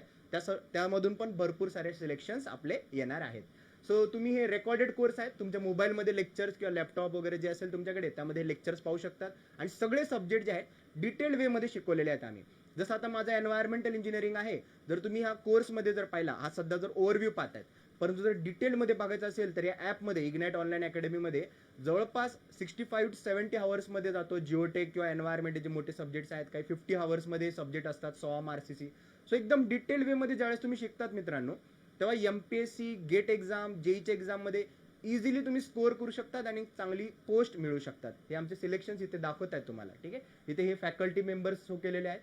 त्यामधून पण भरपूर सारे सिलेक्शन्स आपले येणार आहेत. सो तुम्ही हे रेकॉर्डेड कोर्स आहेत तुमच्या मोबाईलमध्ये लेक्चर्स किंवा लॅपटॉप वगैरे जे असेल तुमच्याकडे त्यामध्ये लेक्चर्स पाहू शकतात आणि सगळे सब्जेक्ट जे आहेत डिटेल्ड वेमध्ये शिकवलेले आहेत आम्ही. जसं आता माझं एन्व्हायरमेंटल इंजिनिअरिंग आहे, जर तुम्ही हा कोर्समध्ये जर पाहिला, हा सध्या जर ओव्हरव्ह्यू पाहतायत, परंतु जर डिटेलमध्ये बघायचं असेल तर या ॲपमध्ये इग्नाइट ऑनलाईन अकॅडमीमध्ये जवळपास 65 to 70 आवर्समध्ये जातो. जिओटेक किंवा एन्व्हायरमेंट जे मोठे सब्जेक्ट्स आहेत, काही 50 आवर्समध्ये सब्जेक्ट असतात, SOM, RCC. सो एकदम डिटेल वेमध्ये ज्यावेळेस तुम्ही शिकतात मित्रांनो, तेव्हा MPSC गेट एक्झाम जेईच्या एक्झाममध्ये इझिली तुम्ही स्कोअर करू शकतात आणि चांगली पोस्ट मिळू शकतात. हे आमचे सिलेक्शन्स इथे दाखवत आहेत तुम्हाला, ठीक आहे. इथे हे फॅकल्टी मेंबर्स शो केलेले आहेत.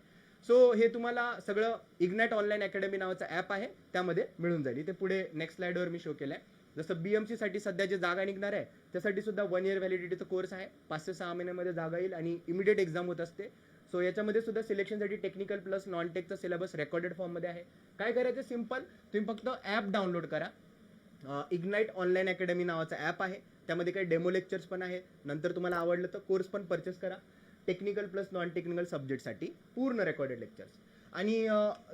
सो हे तुम्हाला सगळं इग्नाइट ऑनलाईन अकॅडमी नावाचा ॲप आहे त्यामध्ये मिळून जाईल. इथे पुढे नेक्स्ट स्लाइडवर मी शो केलं आहे. जसं BMC साठी सध्या जे जागा निघणार आहे त्यासाठी सुद्धा 1 इयर व्हॅलिडिटीचा कोर्स आहे, 5 ते 6 महिन्यामध्ये जागा येईल आणि इमिडिएट एक्झाम होत असते. सो याच्यामध्ये सुद्धा सिलेक्शनसाठी टेक्निकल प्लस नॉन टेकचा सिलेबस रेकॉर्डेड फॉर्ममध्ये आहे. काय करायचं, सिम्पल, तुम्ही फक्त ॲप डाउनलोड करा. इग्नाइट ऑनलाईन अकॅडमी नावाचा ॲप आहे, त्यामध्ये काही डेमो लेक्चर्स पण आहे. नंतर तुम्हाला आवडलं तर कोर्स पण परचेस करा. टेक्निकल प्लस नॉन टेक्निकल सब्जेक्टसाठी पूर्ण रेकॉर्डेड लेक्चर्स. आणि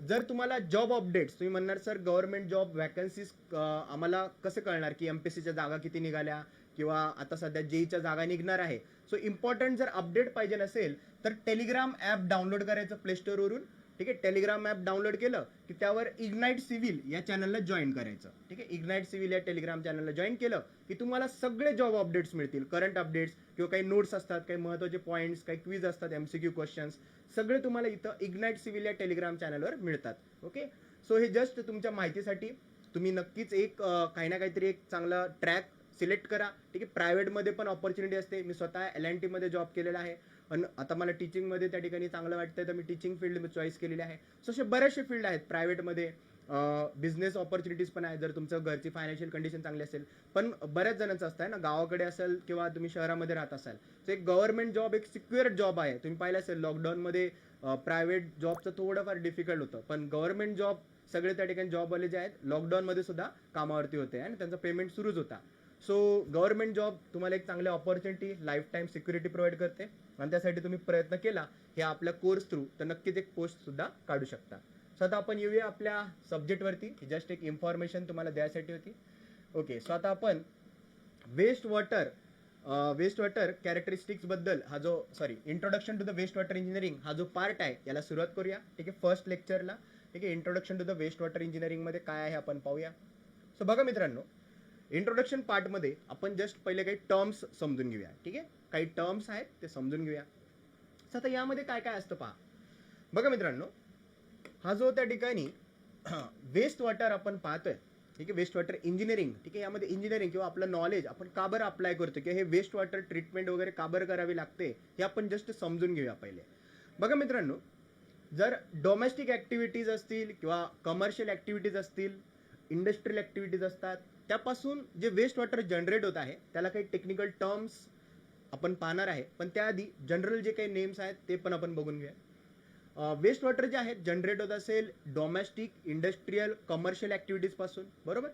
जर तुम्हाला जॉब अपडेट्स, तुम्ही म्हणणार सर गव्हर्नमेंट जॉब वॅकन्सीज आम्हाला कसं कळणार की MPSCच्या जागा किती निघाल्या किंवा आता सध्या जेईच्या जागा निघणार आहे. सो इम्पॉर्टंट जर अपडेट पाहिजे नसेल तर टेलिग्राम ॲप डाउनलोड करायचं प्ले स्टोअरवरून, ठीक आहे. टेलिग्राम ॲप डाउनलोड केलं की त्यावर इग्नाइट सिव्हिल या चॅनलला जॉईन करायचं, ठीक आहे. इग्नाइट सिव्हिल या टेलिग्राम चॅनलला जॉईन केलं की तुम्हाला सगळे जॉब अपडेट्स मिळतील, करंट अपडेट्स किंवा काही नोट्स असतात, काही महत्त्वाचे पॉईंट्स, काही क्विज असतात, MCQ क्वेश्चन्स, सगळे तुम्हाला इथं इग्नाइट सिव्हिल या टेलिग्राम चॅनलवर मिळतात. ओके, सो हे जस्ट तुमच्या माहितीसाठी. तुम्ही नक्कीच एक काही ना काहीतरी एक चांगला ट्रॅक सिलेक्ट करा, ठीक आहे. प्रायव्हेटमध्ये पण ऑपॉर्च्युनिटी असते. मी स्वतः LNT मध्ये जॉब केलेला आहे, पण आता मला टीचिंगमध्ये त्या ठिकाणी चांगलं वाटतंय तर मी टीचिंग फील्ड चॉईस केलेली आहे. सो असे बरेचसे फील्ड आहेत प्रायव्हेटमध्ये. बिझनेस ऑपॉर्च्युनिटीज पण आहेत जर तुमचं घरची फायनान्शियल कंडिशन चांगली असेल. पण बऱ्याच जणांचं असतं ना, गावाकडे असेल किंवा तुम्ही शहरामध्ये राहत असाल, सो एक गव्हर्नमेंट जॉब एक सिक्युअर जॉब आहे. तुम्ही पाहिलं असेल लॉकडाऊनमध्ये प्रायव्हेट जॉबचं थोडंफार डिफिकल्ट होतं, पण गव्हर्नमेंट जॉब सगळे त्या ठिकाणी जॉबवाले जे आहेत लॉकडाऊनमध्ये सुद्धा कामावरती होते आणि त्यांचा पेमेंट सुरूच होता. सो गव्हर्नमेंट जॉब तुम्हाला एक चांगली opportunity, life time security provide करते आणि त्यासाठी तुम्ही प्रयत्न केला हे आपल्या कोर्स थ्रू तर नक्कीच एक पोस्ट सुद्धा काढू शकता. सो आता आपण येऊया आपल्या सब्जेक्टवरती. जस्ट एक इन्फॉर्मेशन तुम्हाला द्यायसाठी होती. ओके, सो आता आपण वेस्ट वॉटर कॅरेक्टरिस्टिक्स बद्दल हा जो introduction to the waste water engineering हा जो पार्ट आहे याला सुरुवात करूया, ठीक आहे. फर्स्ट लेक्चरला, ठीक आहे. Introduction to the waste water engineering मध्ये काय आहे आपण पाहूया. सो बघा मित्रांनो, इंट्रोडक्शन पार्टमध्ये आपण जस्ट पहिले काही टर्म्स समजून घेऊया, ठीक आहे. काही टर्म्स आहेत ते समजून घेऊया. सो आता यामध्ये काय काय असतं पहा. बघा मित्रांनो, हा जो त्या ठिकाणी वेस्ट वॉटर आपण पाहतोय ठीक आहे, वेस्ट वॉटर इंजिनिअरिंग. ठीक आहे, यामध्ये इंजिनिअरिंग किंवा आपलं नॉलेज आपण का बरं अप्लाय करतो किंवा हे वेस्ट वॉटर ट्रीटमेंट वगैरे का बरं करावी लागते हे आपण जस्ट समजून घेऊया पहिले. बघा मित्रांनो, जर डोमेस्टिक ऍक्टिव्हिटीज असतील किंवा कमर्शियल ऍक्टिव्हिटीज असतील, इंडस्ट्रियल ऍक्टिव्हिटीज असतात, त्यापासून जे वेस्ट वॉटर जनरेट होत आहे त्याला काही टेक्निकल टर्म्स आपण पाहणार आहे. पण त्याआधी जनरल जे काही नेम्स आहेत ते पण आपण बघून घेऊया. वेस्ट वॉटर जे आहेत जनरेट होत असेल डोमेस्टिक, इंडस्ट्रियल, कमर्शियल ऍक्टिव्हिटीज पासून, बरोबर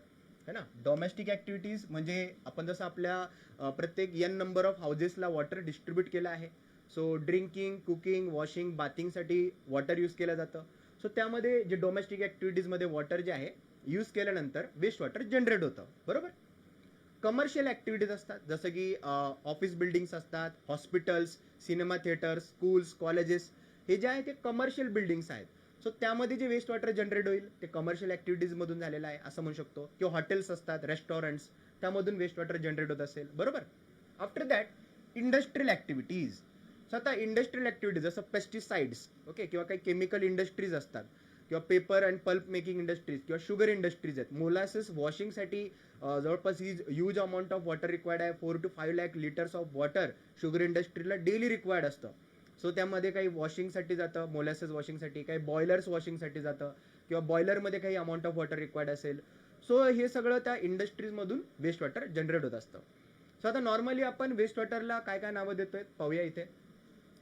है ना. डोमेस्टिक ऍक्टिव्हिटीज म्हणजे आपण जसं आपल्या प्रत्येक n नंबर ऑफ हाऊसेसला वॉटर डिस्ट्रीब्यूट केलं आहे. सो ड्रिंकिंग, कुकिंग, वॉशिंग, बाथिंगसाठी वॉटर यूज केलं जातं. सो त्यामध्ये जे डोमेस्टिक ऍक्टिव्हिटीजमध्ये वॉटर जे आहे यूज केल्यानंतर वेस्ट वॉटर जनरेट होतं, बरोबर. कमर्शियल ऍक्टिव्हिटीज असतात जसं की ऑफिस बिल्डिंग्स असतात, hospitals, cinema theatres, schools, colleges, हे जे आहे ते कमर्शियल बिल्डिंग्स आहेत. सो त्यामध्ये जे वेस्ट वॉटर जनरेट होईल ते कमर्शियल ऍक्टिव्हिटीजमधून झालेलं आहे असं म्हणू शकतो. किंवा हॉटेल्स असतात, रेस्टॉरंट्स, त्यामधून वेस्ट वॉटर जनरेट होत असेल, बरोबर. After that industrial activities. So आता इंडस्ट्रियल ऍक्टिव्हिटीज जसं पेस्टिसाइड्स, ओके, किंवा काही केमिकल इंडस्ट्रीज असतात किंवा paper and pulp making industries किंवा शुगर इंडस्ट्रीज आहेत. मोलासिस वॉशिंगसाठी जवळपास huge amount of water required आहे. 4 to 5 lakh litres of water sugar इंडस्ट्रीला डेली रिक्वायर्ड असतं. सो त्यामध्ये काही वॉशिंगसाठी जातं, मोलॅसिस वॉशिंगसाठी, काही बॉयलर्स वॉशिंगसाठी जातं किंवा बॉयलरमध्ये काही अमाऊंट ऑफ वॉटर रिक्वायर्ड असेल. सो हे सगळं त्या इंडस्ट्रीजमधून वेस्ट वॉटर जनरेट होत असतं. सो आता नॉर्मली आपण वेस्ट वॉटरला काय काय नावं देतोय पाहूया.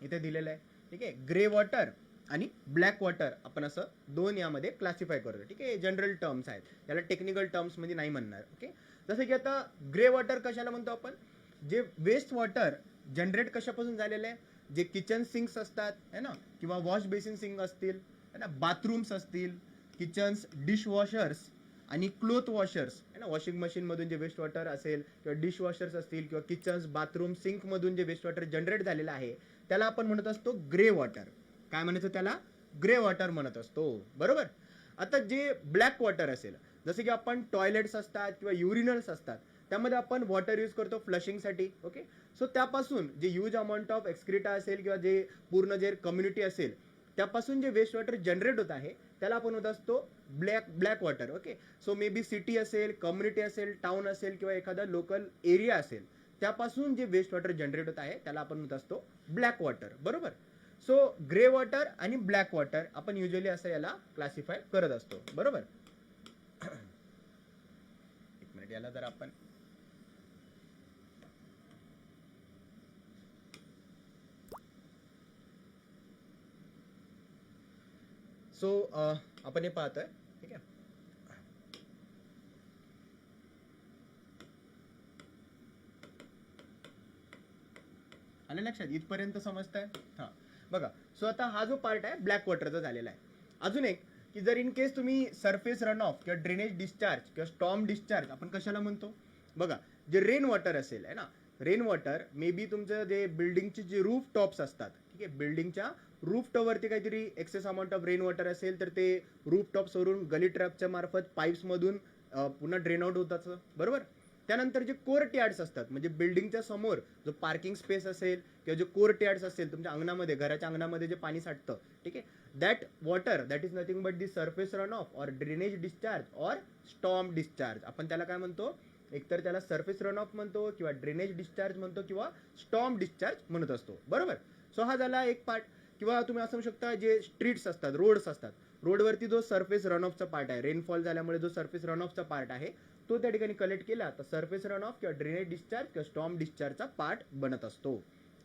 इथे दिलेलं आहे, ठीक आहे. ग्रे वॉटर आणि ब्लॅक वॉटर आपण असं दोन यामध्ये क्लासिफाय करतो, ठीक आहे. जनरल टर्म्स आहेत, याला टेक्निकल टर्म्स म्हणजे नाही म्हणणार, ओके. जसं की आता ग्रे वॉटर कशाला म्हणतो आपण, जे वेस्ट वॉटर जनरेट कशापासून झालेलं आहे, जे किचन सिंक्स असतात है ना, किंवा वॉश बेसिन सिंक असतील है ना, बाथरूम्स असतील, किचन्स, डिश वॉशर्स आणि क्लोथ वॉशर्स है ना. वॉशिंग मशीन मधून जे वेस्ट वॉटर असेल किंवा डिश वॉशर्स असतील किंवा किचन्स, बाथरूम, सिंक मधून जे वेस्ट वॉटर जनरेट झालेलं आहे त्याला आपण म्हणत असतो ग्रे वॉटर. काय म्हणायचं त्याला, ग्रे वॉटर म्हणत असतो, बरोबर. आता जे ब्लॅक वॉटर असेल, जसं की आपण टॉयलेट्स असतात किंवा युरिनल्स असतात, त्यामध्ये आपण वॉटर यूज करतो फ्लशिंगसाठी, ओके. सो त्यापासून जे ह्यूज अमाऊंट ऑफ एक्सक्रिटा असेल किंवा जे पूर्ण जे कम्युनिटी असेल त्यापासून जे वेस्ट वॉटर जनरेट होत आहे त्याला आपण होत असतो black water, okay. So may be city असेल, कम्युनिटी असेल, टाउन असेल किंवा एखादा लोकल एरिया असेल, त्यापासून जे वेस्ट वॉटर जनरेट होत आहे त्याला आपण होत असतो ब्लॅक वॉटर, बरोबर. सो ग्रे वॉटर आणि ब्लॅक वॉटर आपण युजली असं याला क्लासिफाय करत असतो, बरोबर. एक मिनिट, याला जर आपण आपण हे पाहतोय, ठीक आहे. आलं लक्षात, इथपर्यंत समजताय. हा बघा, सो आता हा जो पार्ट आहे ब्लॅक वॉटरचा झालेला आहे. अजून एक की जर इन केस तुम्ही सरफेस रन ऑफ किंवा ड्रेनेज डिस्चार्ज किंवा स्टॉर्म डिस्चार्ज आपण कशाला म्हणतो, बघा, जे रेन वॉटर असेल है ना, रेन वॉटर मे बी तुमचं जे बिल्डिंगचे जे रूफ टॉप्स असतात, ठीक आहे, बिल्डिंगच्या रूफ टॉपवरती काहीतरी excess amount of rain water असेल तर ते रूफ टॉप्सवरून गली ट्रॅपच्या मार्फत पाईप्समधून पुन्हा ड्रेन आउट होतात, बरोबर. त्यानंतर जे कोर्ट यार्ड्स असतात म्हणजे बिल्डिंगच्या समोर जो पार्किंग स्पेस असेल किंवा जे कोर्ट यार्ड्स असेल तुमच्या अंगणामध्ये, घराच्या अंगणामध्ये जे पाणी साठतं, ठीक आहे, that water that is nothing but the surface run of or drainage discharge or storm discharge. आपण त्याला काय म्हणतो, एकतर त्याला सरफेस रन ऑफ म्हणतो किंवा ड्रेनेज डिस्चार्ज म्हणतो किंवा स्टॉर्म डिस्चार्ज म्हणत असतो, बरोबर. सो हा झाला एक पार्ट. किंवा तुम्ही असं म्हणू शकता जे स्ट्रीट्स असतात, रोड्स असतात, रोडवरती जो सरफेस रन ऑफचा पार्ट आहे, रेनफॉल झाल्यामुळे जो सरफेस रन ऑफचा पार्ट आहे तो त्या ठिकाणी कलेक्ट केला तर सरफेस रन ऑफ किंवा ड्रेनेज डिस्चार्ज किंवा स्टॉर्म डिस्चार्जचा पार्ट बनत असतो.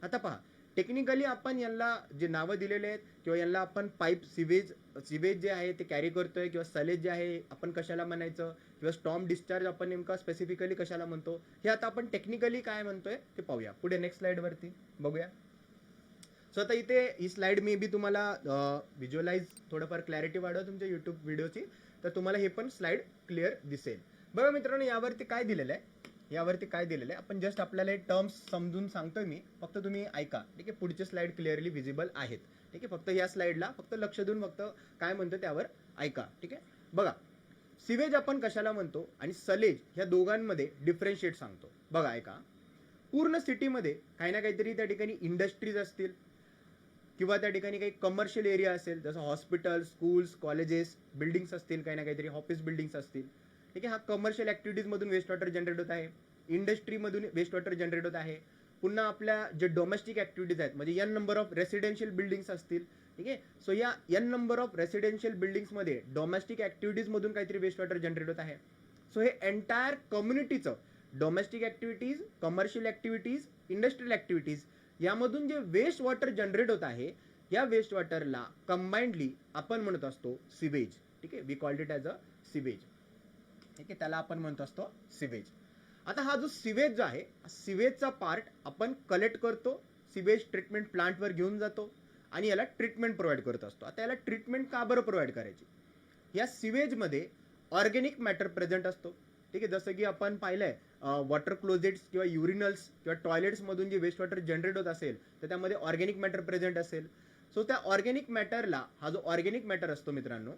आता पहा, टेक्निकली आपण यांना जे नावं दिलेले आहेत किंवा यांना आपण पाईप सिवेज जे आहे ते कॅरी करतोय किंवा सलेज जे आहे आपण कशाला म्हणायचं किंवा स्टॉर्म डिस्चार्ज आपण नेमका स्पेसिफिकली कशाला म्हणतो हे आता आपण टेक्निकली काय म्हणतोय ते पाहूया. पुढे नेक्स्ट स्लाइडवरती बघूया. सो आता इथे ही स्लाइड मे बी तुम्हाला व्हिज्युअलाइज थोडंफार क्लॅरिटी वाढव तुमच्या युट्यूब व्हिडिओची, तर तुम्हाला हे पण स्लाइड क्लिअर दिसेल. बघा मित्रांनो, यावरती काय दिलेलं आहे, आपण जस्ट आपल्याला हे टर्म्स समजून सांगतोय मी, फक्त तुम्ही ऐका, ठीक आहे. पुढचे स्लाइड क्लिअरली व्हिजिबल आहेत, ठीक आहे. फक्त या स्लाइडला फक्त लक्ष देऊन फक्त काय म्हणतो त्यावर ऐका, ठीक आहे. बघा, सिवेज आपण कशाला म्हणतो आणि सलेज ह्या दोघांमध्ये डिफरन्शिएट सांगतो. बघा ऐका, पूर्ण सिटीमध्ये काही ना काहीतरी त्या ठिकाणी इंडस्ट्रीज असतील किंवा त्या ठिकाणी काही कमर्शियल एरिया असेल, जसं हॉस्पिटल, स्कूल्स, कॉलेजेस, बिल्डिंग्स असतील, काही ना काहीतरी ऑफिस बिल्डिंग्स असतील. ठीक आहे. हा कमर्शियल ऍक्टिव्हिटीज मधून वेस्ट वॉटर जनरेट होत आहे, इंडस्ट्रीमधून वेस्ट वॉटर जनरेट होत आहे. पुन्हा आपल्या जे डोमेस्टिक ऍक्टिव्हिटीज आहेत म्हणजे N number of residential buildings असतील, ठीक आहे. सो या N number of residential buildings मध्ये डोमेस्टिक ऍक्टिव्हिटीज मधून काहीतरी वेस्ट वॉटर जनरेट होत आहे. सो हे एंटायर कम्युनिटीचं domestic activities, commercial activities, industrial activities यामधून जे वेस्ट वॉटर जनरेट होत आहे या वेस्ट वॉटरला कंबाइंडली आपण म्हणत असतो सिवेज. ठीक आहे, we called it as a sewage. ठीक आहे, त्याला आपण म्हणतो असतो सिवेज. आता हा जो सिवेज जो आहे, सिवेजचा पार्ट आपण कलेक्ट करतो, सिवेज ट्रीटमेंट प्लांटवर घेऊन जातो आणि याला ट्रीटमेंट प्रोव्हाइड करत असतो. आता याला ट्रीटमेंट का बरं प्रोव्हाइड करायची? या सिवेजमध्ये ऑर्गॅनिक मॅटर प्रेझेंट असतो. ठीक आहे, जसं की आपण पाहिलंय वॉटर क्लोजेट्स किंवा युरिनल्स किंवा टॉयलेट्स मधून जे वेस्ट वॉटर जनरेट होत असेल तर त्यामध्ये ऑर्गॅनिक मॅटर प्रेझेंट असेल. सो त्या ऑर्गॅनिक मॅटरला, हा जो ऑर्गॅनिक मॅटर असतो मित्रांनो,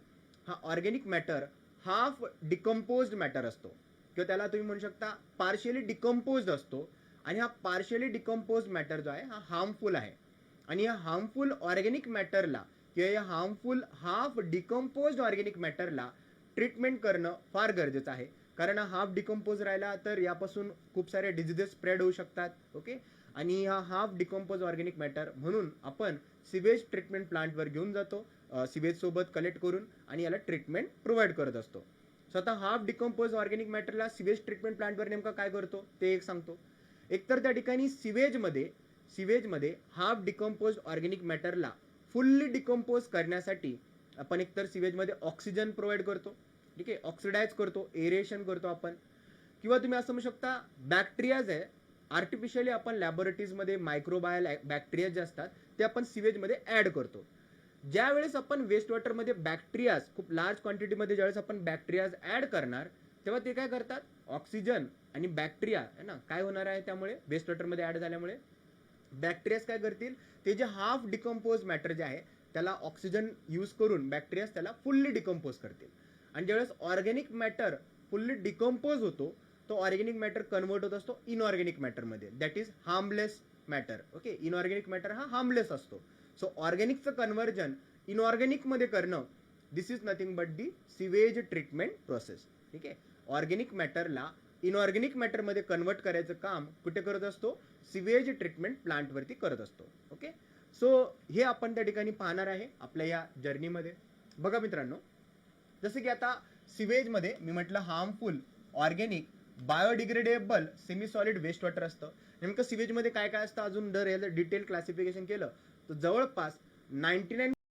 हा organic matter half decomposed matter असतो किंवा त्याला तुम्ही म्हणू शकता पार्शियली डिकम्पोज्ड असतो. आणि हा पार्शियली डिकम्पोज्ड मॅटर जो आहे हा हार्मफुल आहे. आणि या हार्मफुल ऑर्गॅनिक मॅटरला किंवा या हार्मफुल हाफ डिकम्पोज्ड ऑर्गॅनिक मॅटरला ट्रीटमेंट करणं फार गरजेचं आहे. कारण हा हाफ डिकम्पोज राहिला तर यापासून खूप सारे डिझिजेस स्प्रेड होऊ शकतात. ओके, आणि हा हाफ डिकम्पोज ऑर्गॅनिक मॅटर म्हणून आपण सिवेज ट्रीटमेंट प्लांटवर घेऊन जातो, सिवेज सोबत कलेक्ट करून आणि याला ट्रीटमेंट प्रोव्हाइड करत असतो. सो आता हाफ डिकम्पोज ऑर्गॅनिक मॅटरला सिवेज ट्रीटमेंट प्लांटवर नेमकं काय करतो ते एक सांगतो. एकतर त्या ठिकाणी सिवेजमध्ये हाफ डिकम्पोज ऑर्गॅनिक मॅटरला फुल्ली डिकम्पोज करण्यासाठी आपण एकतर सिवेजमध्ये ऑक्सिजन प्रोव्हाइड करतो. ठीक आहे, ऑक्सिडाइज करतो, एरेशन करतो आपण. किंवा तुम्ही असं म्हणू शकता बॅक्टेरियाज आहे, आर्टिफिशियली आपण लॅबोरेटरीजमध्ये मायक्रोबायल बॅक्टेरिया जे असतात ते आपण सिवेजमध्ये ऍड करतो. ज्या वेळेस आपण वेस्ट वॉटरमध्ये बॅक्टेरियाज खूप लार्ज क्वांटिटीमध्ये ज्यावेळेस आपण बॅक्टेरियाज ऍड करणार तेव्हा ते काय करतात, ऑक्सिजन आणि बॅक्टेरिया आहे ना, काय होणार आहे त्यामुळे वेस्ट वॉटरमध्ये ऍड झाल्यामुळे बॅक्टेरियाज काय करतील, ते जे हाफ डिकम्पोज मॅटर जे आहे त्याला ऑक्सिजन यूज करून बॅक्टेरियाज त्याला फुल्ली डिकम्पोज करतील. आणि ज्यावेळेस ऑर्गॅनिक मॅटर फुल्ली डिकम्पोज होतो तो ऑर्गॅनिक मॅटर कन्वर्ट होत असतो इनऑर्गॅनिक मॅटरमध्ये, that is harmless matter. Okay, inorganic matter हा हार्मलेस असतो. सो ऑर्गॅनिकचं कन्व्हर्जन इनऑर्गॅनिकमध्ये करणं, this is nothing but the sewage treatment process. ठीक आहे, ऑर्गॅनिक मॅटरला इनऑर्गॅनिक मॅटरमध्ये कन्वर्ट करायचं काम कुठे करत असतो, सिवेज ट्रीटमेंट प्लांटवरती करत असतो. ओके, सो हे आपण त्या ठिकाणी पाहणार आहे आपल्या या जर्नीमध्ये. बघा मित्रांनो, जसं की आता सिवेजमध्ये मी म्हटलं harmful organic biodegradable semi solid waste water असतं. नेमकं सिवेजमध्ये काय काय असतं अजून जर याचं डिटेल क्लासिफिकेशन केलं तर जवळपास 99